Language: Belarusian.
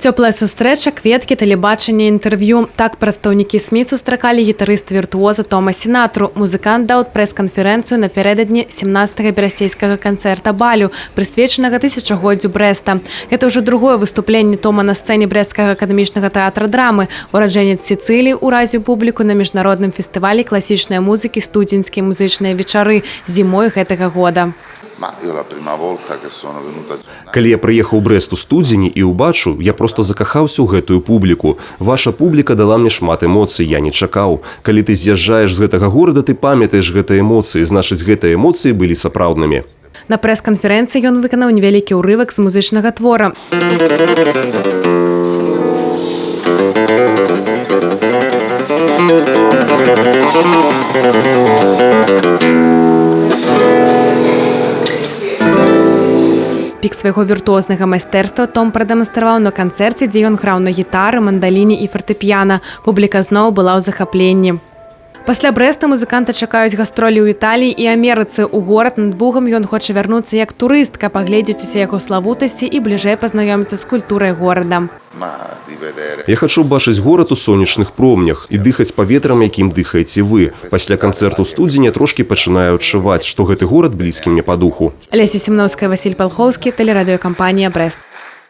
Цёплая сустрэча, кветкі, тэлебачанне, інтэрв'ю. Так прадстаўнікі СМІ сустракалі гітарыста-віртуоза Тома Сінатру. Музыкант даў прэс-канферэнцыю напярэдадні 17-га берасцейскага канцэрта балю, прысвечанага тысячагоддзю Брэста. Гэта ўжо другое выступленне Тома на сцэне Брэсцкага акадэмічнага тэатра драмы. Ураджэнец Сіцыліі ўразіў публіку на міжнародным фестывалі класічнай музыкі «Студзеньскія музычныя вечары» зімой гэтага года. Калі я прыехаў у Брэст у студзені і ўбачыў, я проста закахаўся ў гэтую публіку. Ваша публіка дала мне шмат эмоцый, я не чакаў. Калі ты з'язджаеш з гэтага горада, ты памятаеш гэтыя эмоцыі, значыць, гэтыя эмоцыі былі сапраўднымі. На прэс-канферэнцыі ён выканаў невялікі ўрывак з музычнага твора. Пік свайго віртуознага майстэрства Том прадэманстраваў на канцэрце, дзе ён граў на гітары, мандаліне і фартэпіяна. Публіка зноў была ў захапленні. Пасля Брэста музыканта чакаюць гастролі ў Італіі і Амерыцы. У горад над Бугам ён хоча вярнуцца як турыст, каб пагледзець усе яго славутасці і бліжэй пазнаёміцца з культурай горада. Я хачу бачыць горад у сонечных промнях і дыхаць паветрам, якім дыхаеце вы. Пасля канцэрту ў студзені трошкі пачынаю адчуваць, што гэты горад блізкі мне па духу. Алеся Семновская, Васіль Палхоўскі, тэлерадыёкампанія «Брэст».